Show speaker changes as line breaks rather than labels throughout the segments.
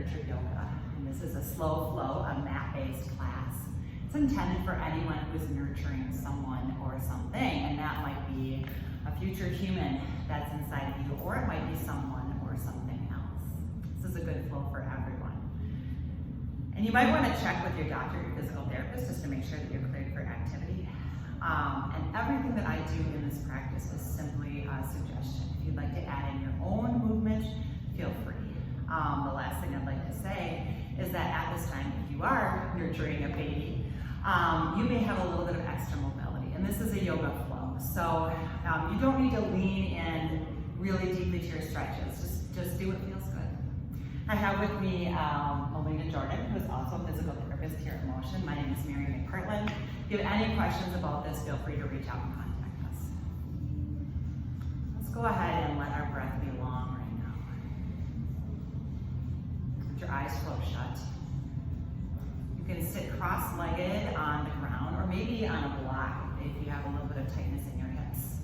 nurture yoga. And this is a slow flow, a mat-based class. It's intended for anyone who's nurturing someone or something, and that might be a future human that's inside of you, or it might be someone or something else. This is a good flow for everyone. And you might want to check with your doctor, your physical therapist, just to make sure that you're cleared for activity. And everything that I do in this practice is simply a suggestion. If you'd like to add in your own movement, feel free. The last thing I'd like to say is that at this time, if you are nurturing a baby, you may have a little bit of extra mobility, and this is a yoga flow. So you don't need to lean in really deeply to your stretches. Just do what feels good. I have with me Melina Jordan, who is also a physical therapist here at Motion. My name is Mary McPartland. If you have any questions about this, feel free to reach out and contact us. Let's go ahead and let our breath be long right now. Let your eyes close shut. You can sit cross-legged on the ground, or maybe on a block if you have a little bit of tightness in your hips.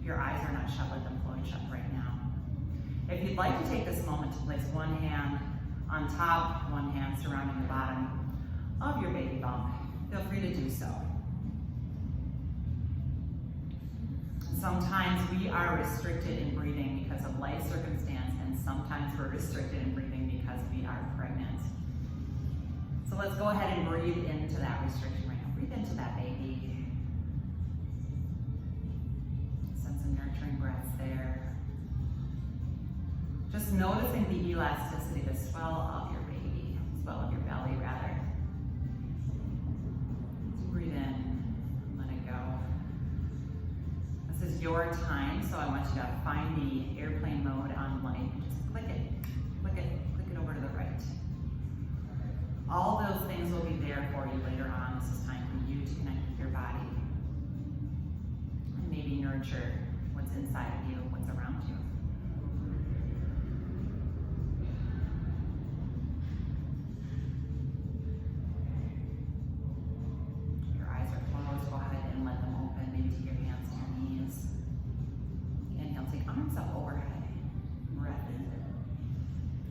If your eyes are not shut, let them close shut right now. If you'd like to take this moment to place one hand on top, one hand surrounding the bottom of your baby bump, feel free to do so. Sometimes we are restricted in breathing because of life circumstance, and sometimes we're restricted in breathing because we are pregnant. So let's go ahead and breathe into that restriction right now. Breathe into that baby. Send some nurturing breaths there. Just noticing the elasticity, the swell of your baby, swell of your belly rather. Breathe in, let it go. This is your time, so I want you to find the airplane mode on light. Just click it over to the right. All those things will be there for you later on. This is time for you to connect with your body and maybe nurture what's inside of you, what's around you.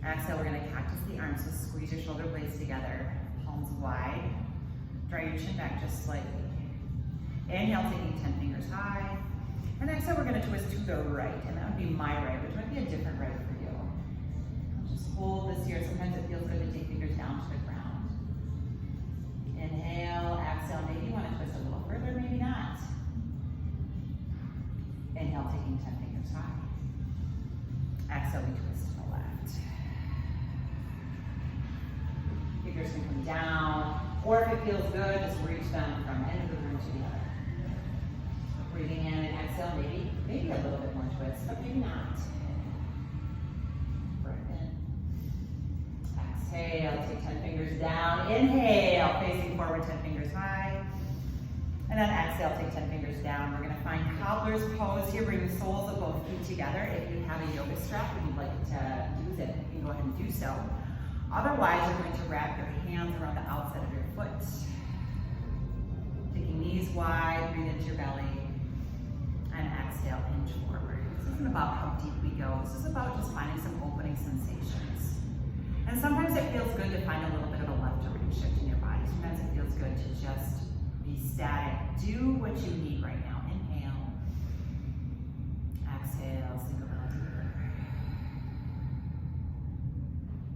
Exhale, we're going to cactus the arms, so squeeze your shoulder blades together, palms wide. Draw your chin back just slightly. Inhale, taking 10 fingers high. And exhale, we're going to twist to the right, and that would be my right, which might be a different right for you. Just hold this here. Sometimes it feels good to take fingers down to the ground. Inhale, exhale. Maybe you want to twist a little further, maybe not. Inhale, taking 10 fingers high. Exhale, we twist to the left. Fingers can come down, or if it feels good, just reach them from end of the room to the other. Breathing in and exhale, maybe a little bit more twist, but maybe not. Breath in. Exhale, take 10 fingers down. Inhale, facing forward, 10 fingers high. And then exhale, take 10 fingers down. We're gonna find cobbler's pose here. Bring the soles of both feet together. If you have a yoga strap and you'd like to use it, you can go ahead and do so. Otherwise, you're going to wrap your hands around the outside of your foot. Taking knees wide, breathe into your belly, and exhale, inch forward. This isn't about how deep we go. This is about just finding some opening sensations. And sometimes it feels good to find a little bit of a left to right shift in your body. Sometimes it feels good to just be static. Do what you need right now. Inhale. Exhale, sink a little deeper.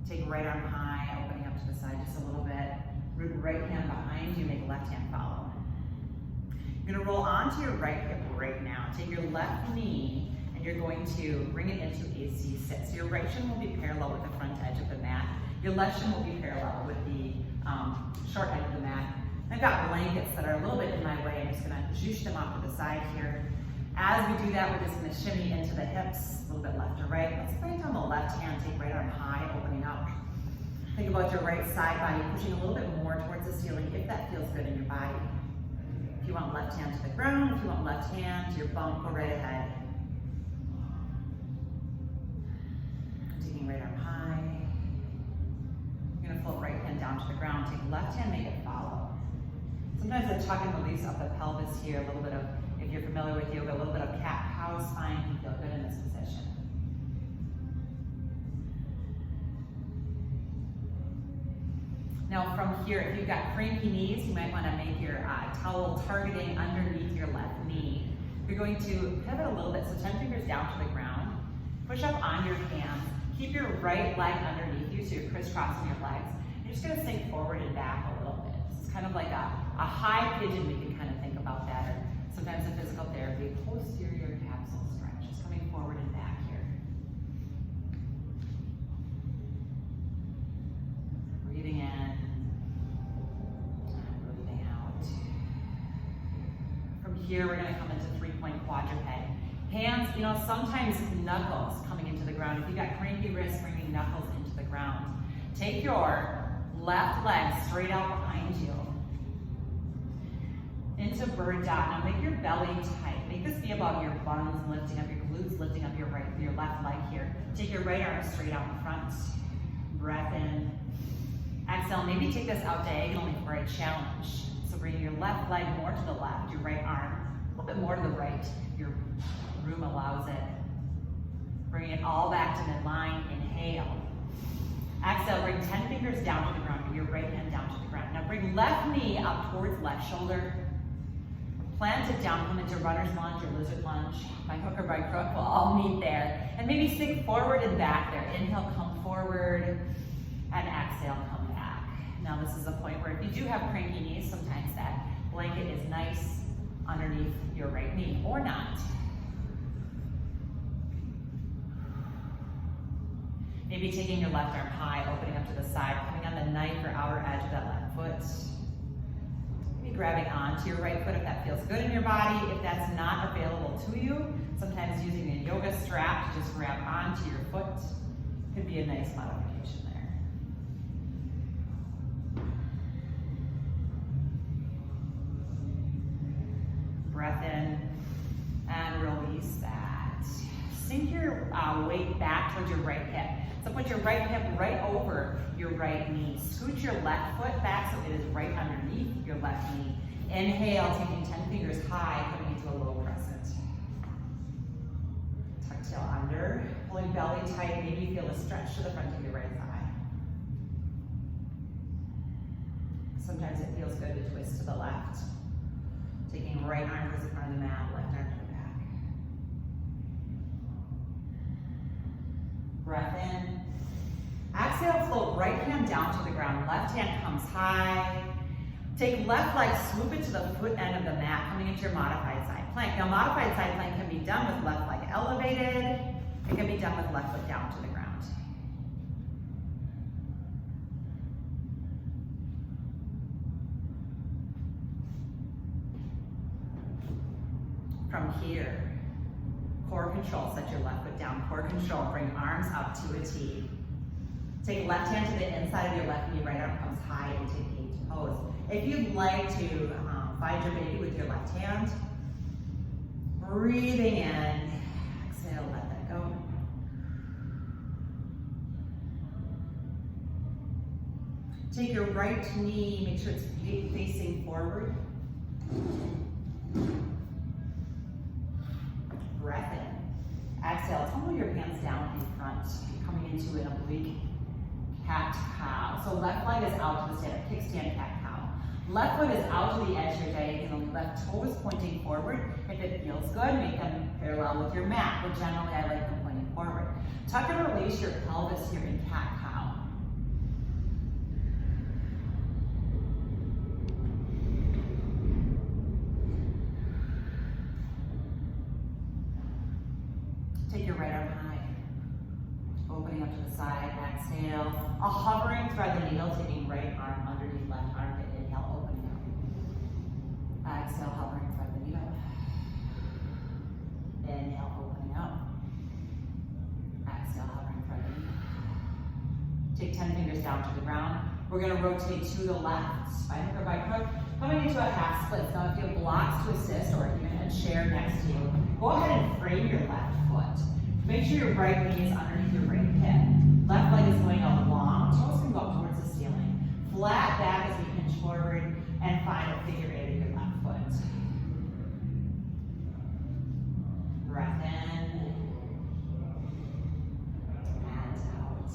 Take right arm high, opening up to the side just a little bit. Root right hand behind you, make left hand follow. You're gonna roll onto your right hip right now. Take your left knee and you're going to bring it into a C6. So your right shin will be parallel with the front edge of the mat. Your left shin will be parallel with the short edge of the mat. I've got blankets that are a little bit in my way. I'm just gonna zhoosh them off to the side here. As we do that, we're just gonna shimmy into the hips, a little bit left to right. Let's bring down the left hand, take right arm high, opening up. Think about your right side body, pushing a little bit more towards the ceiling if that feels good in your body. If you want left hand to the ground, if you want left hand to your bump, go right ahead. Taking right arm high. You're gonna float right hand down to the ground, take left hand, make it follow. Sometimes a tuck and release of the pelvis here, a little bit of, if you're familiar with yoga, a little bit of cat-cow spine can feel good in this position. Now from here, if you've got cranky knees, you might want to make your towel targeting underneath your left knee. You're going to pivot a little bit, so 10 fingers down to the ground. Push up on your hands. Keep your right leg underneath you, so you're crisscrossing your legs. You're just going to sink forward and back a little bit. This is kind of like a high pigeon. We can kind of think about that. Or sometimes in physical therapy, posterior capsule stretch. Just coming forward and back here. Breathing in. Breathing out. From here, we're going to come into three-point quadruped. Hands, sometimes knuckles coming into the ground. If you got cranky wrists, bringing knuckles into the ground. Take your left leg straight out behind you. Into bird dog. Now make your belly tight. Make this be about your buns lifting up, your glutes lifting up your left leg here. Take your right arm straight out in front. Breath in. Exhale. Maybe take this out diagonally for a challenge. So bring your left leg more to the left, your right arm a little bit more to the right. Your room allows it. Bring it all back to midline. Inhale. Exhale, bring 10 fingers down to the ground, your right hand down to the ground. Now bring left knee up towards left shoulder. Plant it down, come into runner's lunge or lizard lunge. By hook or by crook, we'll all meet there. And maybe sink forward and back there. Inhale, come forward, and exhale, come back. Now this is a point where if you do have cranky knees, sometimes that blanket is nice underneath your right knee, or not. Maybe taking your left arm high, opening up to the side, coming on the knife or outer edge of that left foot. Maybe grabbing onto your right foot if that feels good in your body. If that's not available to you, sometimes using a yoga strap to just grab onto your foot could be a nice modification there. Breath in and release that. Sink your weight back towards your right hip. So put your right hip right over your right knee. Scoot your left foot back so it is right underneath your left knee. Inhale, taking 10 fingers high, coming into a low crescent. Tuck tail under, pulling belly tight. Maybe you feel a stretch to the front of your right thigh. Sometimes it feels good to twist to the left. Taking right arm towards the front of the mat, left arm to the back. Breath in. Exhale, float right hand down to the ground. Left hand comes high. Take left leg, swoop it to the foot end of the mat, coming into your modified side plank. Now, modified side plank can be done with left leg elevated. It can be done with left foot down to the ground. From here, core control, set your left foot down. Core control, bring arms up to a T. Take left hand to the inside of your left knee, right arm comes high and take eight pose. If you'd like to find your baby with your left hand, breathing in, exhale, let that go. Take your right knee, make sure it's facing forward. Breath in. Exhale, tumble your hands down in front, coming into an oblique cat-cow. So left leg is out to the stand-up, kickstand cat-cow. Left foot is out to the edge here, diagonally. Left toes pointing forward. If it feels good, make them parallel with your mat, but generally I like them pointing forward. Tuck and release your pelvis here in cat-cow. Take your right arm high, opening up to the side, exhale. A hovering thread the needle, taking right arm underneath left armpit, inhale, opening up. Exhale, hovering thread the needle. Inhale, opening up. Exhale, hovering thread the needle. Take 10 fingers down to the ground. We're gonna rotate to the left, by hook or by crook, coming into a half split. Now if you have blocks to assist or even a chair next to you, go ahead and frame your left foot. Make sure your right knee is underneath your right hip. Left leg is going out long, toes can go up towards the ceiling. Flat back as we hinge forward and find a figure eight of your left foot. Breath in and out.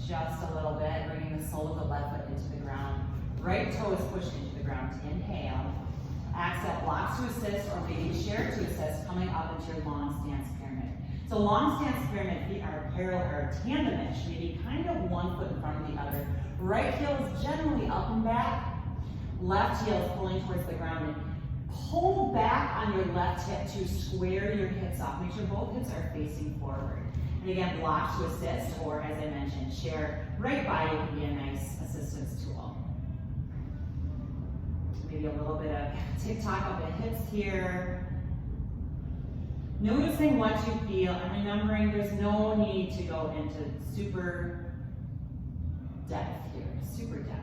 just a little bit, bringing the sole of the left foot into the ground. Right toe is pushed into the ground. Inhale. Exhale, blocks to assist or maybe share to assist, coming up into your long stance pyramid. So long stance pyramid, feet are parallel or tandemish, maybe kind of one foot in front of the other. Right heel is generally up and back. Left heel is pulling towards the ground. And pull back on your left hip to square your hips off. Make sure both hips are facing forward. And again, block to assist, or as I mentioned, share right by you can be a nice assistance tool. Maybe a little bit of tick-tock of the hips here. Noticing what you feel and remembering there's no need to go into super depth here, super depth.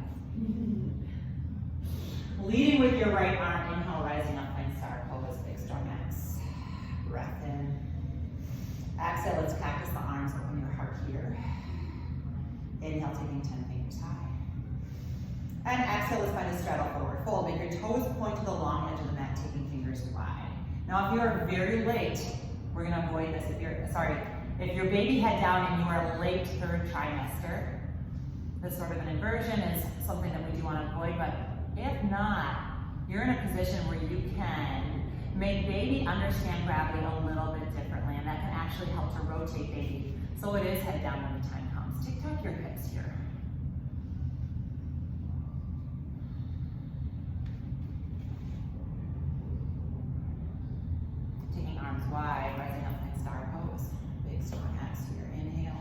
Leading with your right arm, inhale, rising up, find star pose, big strong X. Breath in. Exhale, let's cactus the arms, open your heart here. Inhale, taking 10 fingers high. And exhale, let's find a straddle forward fold. Make your toes point to the long edge of the mat, taking fingers wide. Now, if you are very late, we're gonna avoid this. If your baby head down and you are late third trimester, this sort of an inversion is something that we do want to avoid, but if not, you're in a position where you can make baby understand gravity a little bit differently, and that can actually help to rotate baby. So it is head down when the time comes. Tick-tock your hips here. Taking arms wide, rising up in star pose. Big strong X here. Inhale.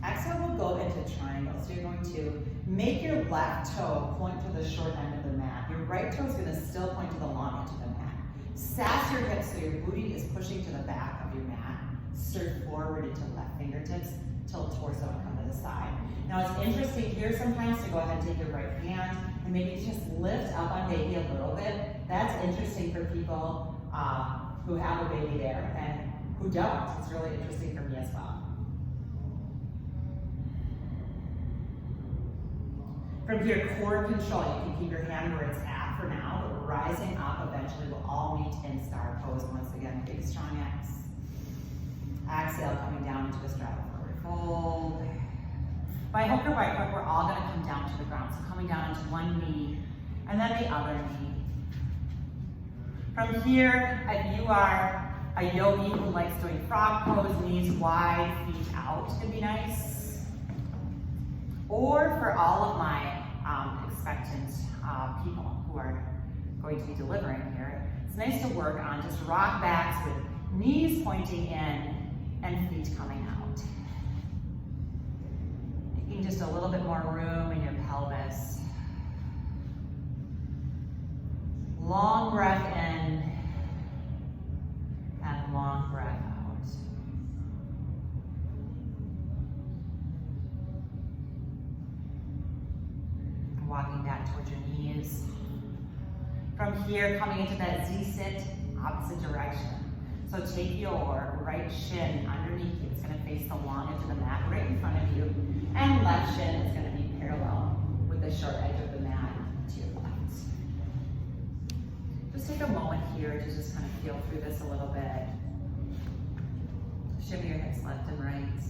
Exhale, we'll go into triangle. So you're going to make your left toe point to the short end of the mat. Your right toe is going to still point to the long edge of the mat. Sass your hips so your booty is pushing to the back of your mat. Stir forward into left fingertips. Tilt torso and come to the side. Now it's interesting here sometimes to go ahead and take your right hand and maybe just lift up on baby a little bit. That's interesting for people who have a baby there and who don't. It's really interesting for me as well. From here, core control. You can keep your hand where it's at for now, but rising up eventually will all meet in star pose. Once again, big strong X. Exhale, coming down into a straddle forward fold. By hook or by crook, we're all going to come down to the ground. So coming down into one knee and then the other knee. From here, if you are a yogi who likes doing frog pose, knees wide, feet out can be nice. Or for all of my expectant people who are going to be delivering here, it's nice to work on just rock backs with knees pointing in and feet coming out. Making just a little bit more room in your pelvis. Long breath in and long breath out. Walking back towards your knees. From here, coming into that Z-sit, opposite direction. So take your right shin underneath you. It's going to face the long edge of the mat right in front of you. And left shin is going to be parallel with the short edge of the mat to your left. Just take a moment here to just kind of feel through this a little bit. Shimmy your hips left and right.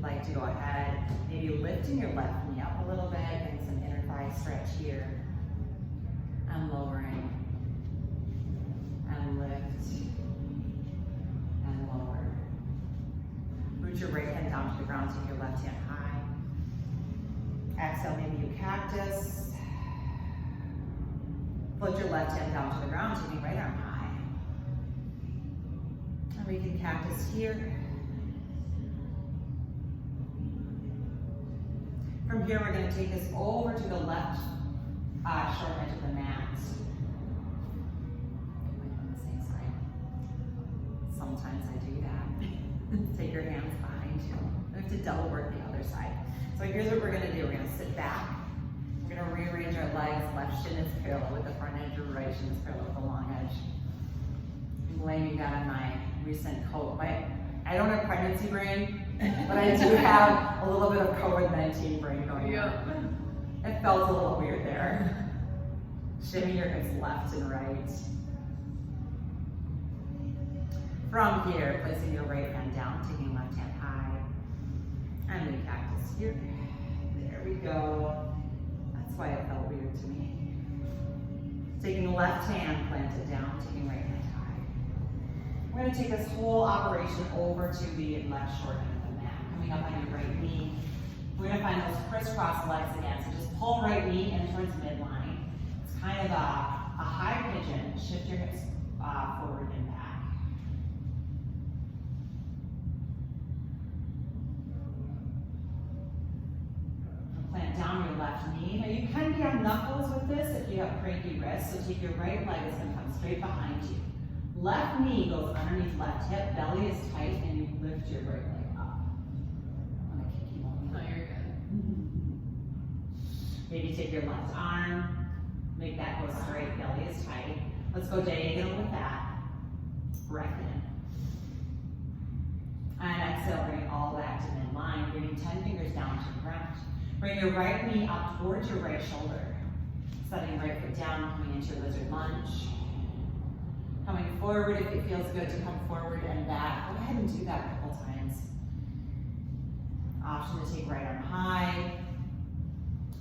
Like to go ahead, maybe lifting your left knee up a little bit, getting some inner thigh stretch here, and lowering, and lift, and lower. Root your right hand down to the ground, take your left hand high. Exhale, maybe you cactus. Float your left hand down to the ground, taking right arm high. And we can cactus here. From here, we're going to take this over to the left short edge of the mat. On the same side. Sometimes I do that. Take your hands behind you. We have to double work the other side. So here's what we're going to do. We're going to sit back. We're going to rearrange our legs. Left shin is parallel with the front edge. Your right shin is parallel with the long edge. I'm blaming that on my recent coat. I don't have pregnancy brain, but I do have a little bit of COVID-19 brain going on. It felt a little weird there. Shimmy your hips left and right. From here, placing your right hand down, taking left hand high. And we cactus here. There we go. That's why it felt weird to me. Taking the left hand, plant it down, taking right hand high. We're going to take this whole operation over to the left short end of the mat. Coming up on your right knee. We're going to find those crisscross legs again. So just pull right knee in towards midline. It's kind of a high pigeon. Shift your hips forward and back. Plant down your left knee. Now you can be on knuckles with this if you have cranky wrists. So take your right leg, it's going to come straight behind you. Left knee goes underneath left hip, belly is tight, and you lift your right leg up. I'm going to kick you on.
No, you're good.
Maybe take your left arm, make that go straight, belly is tight. Let's go diagonal with that. Breath in. And exhale, bring all back to midline, bringing 10 fingers down to the ground. Bring your right knee up towards your right shoulder. Setting right foot down, coming into your lizard lunge. Coming forward if it feels good to come forward and back. Go ahead and do that a couple times. Option to take right arm high.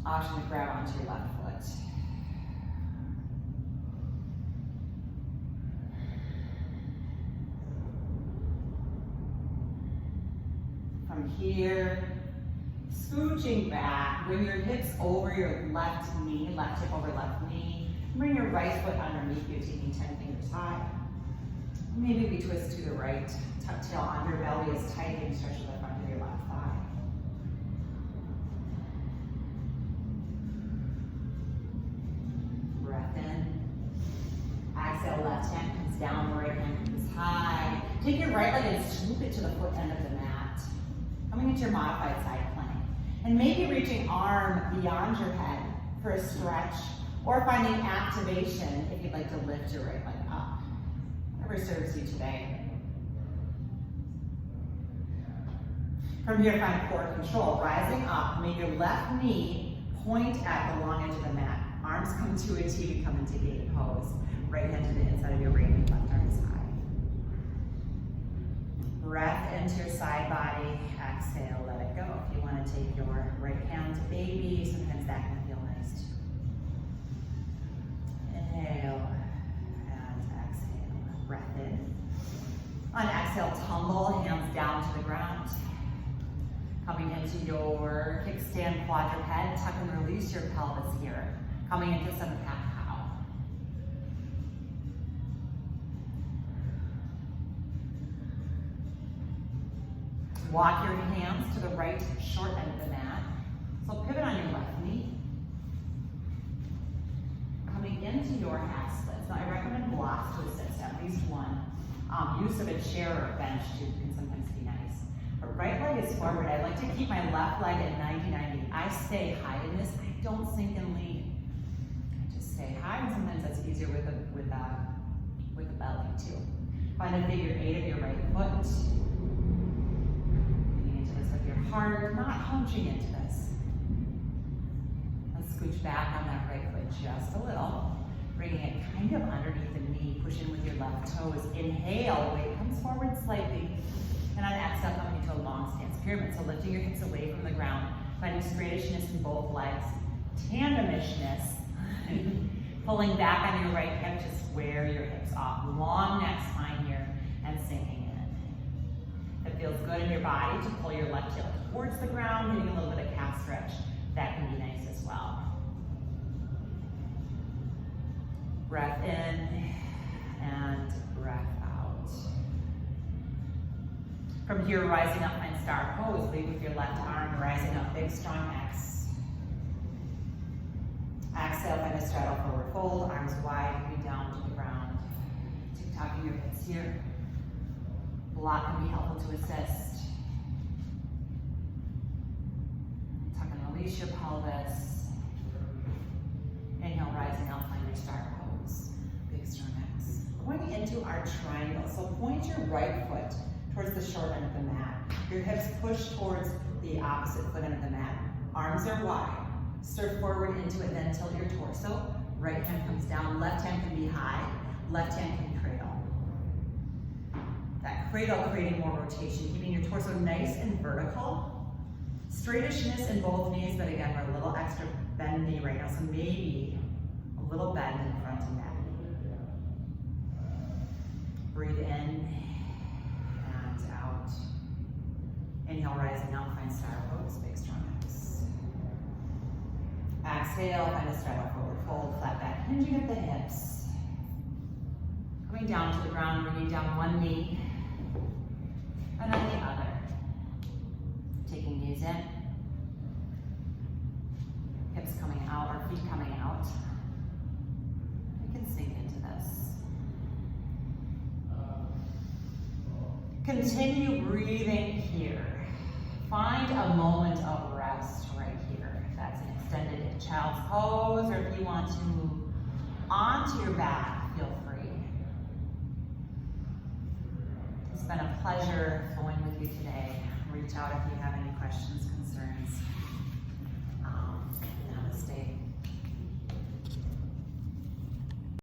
Option to grab onto your left foot. From here, scooching back, bring your hips over your left knee, left hip over left knee. Bring your right foot underneath you, taking 10 fingers high. Maybe we twist to the right. Tuck tail under, belly is tight, and stretch to the front of your left thigh. Breath in. Exhale, left hand comes down, the right hand comes high. Take your right leg and swoop it to the foot end of the mat. Coming into your modified side plank. And maybe reaching arm beyond your head for a stretch, or finding activation if you'd like to lift your right leg up. Whatever serves you today. From here, find core control. Rising up, make your left knee point at the long edge of the mat. Arms come to a T, we come into gate pose. Right hand to the inside of your right knee, left arm is high. Breath into your side body, exhale, let it go. If you want to take your right hand to baby, sometimes that can feel nice too. Inhale and exhale, breath in. On exhale, tumble, hands down to the ground. Coming into your kickstand quadruped, tuck and release your pelvis here. Coming into some cat cow. Walk your hands to the right short end of the mat. So pivot on your left knee. Coming into your half splits. Now I recommend blocks to assist, at least one. Use of a chair or bench too can sometimes be nice. But right leg is forward. I like to keep my left leg at 90-90. I stay high in this. I don't sink and lean. I just stay high, and sometimes that's easier with the belly too. Find a figure 8 of your right foot. Your heart, not hunching into this. Let's scooch back on that right foot just a little. Bringing it kind of underneath the knee. Push in with your left toes. Inhale, weight comes forward slightly. And on exhale, coming into a long stance pyramid. So lifting your hips away from the ground. Finding straightishness in both legs. Tandemishness. Pulling back on your right hip to square your hips off. Long neck spine here and sinking in. It feels good in your body to pull your left heel towards the ground, getting a little bit of calf stretch. That can be nice as well. Breath in and breath out. From here, rising up, find star pose. Lead with your left arm, rising up, big strong X. Exhale, find a straddle forward fold, arms wide, feet down to the ground. Tick-tocking your hips here. Block can be helpful to assist. Tuck and release your pelvis. Inhale, rising up, find your star pose. Big strong X. Going into our triangle. So point your right foot towards the short end of the mat. Your hips push towards the opposite foot end of the mat. Arms are wide. Stir forward into it, then tilt your torso. Right hand comes down, left hand can be high, left hand can cradle. The Prenatal, creating more rotation, keeping your torso nice and vertical. Straightishness in both knees, but again, we're a little extra bendy right now, so maybe a little bend in front of that knee. Breathe in and out. Inhale, rising up, find star pose, big strong hips. Exhale, find a straddle forward fold, flat back, hinging at the hips. Coming down to the ground, bringing down one knee, and then the other. Taking knees in, hips coming out, or feet coming out. You can sink into this. Continue breathing here. Find a moment of rest right here. If that's an extended child's pose, or if you want to move onto your back, feel free. It's been a pleasure flowing with you today. Reach out if you have any questions, concerns.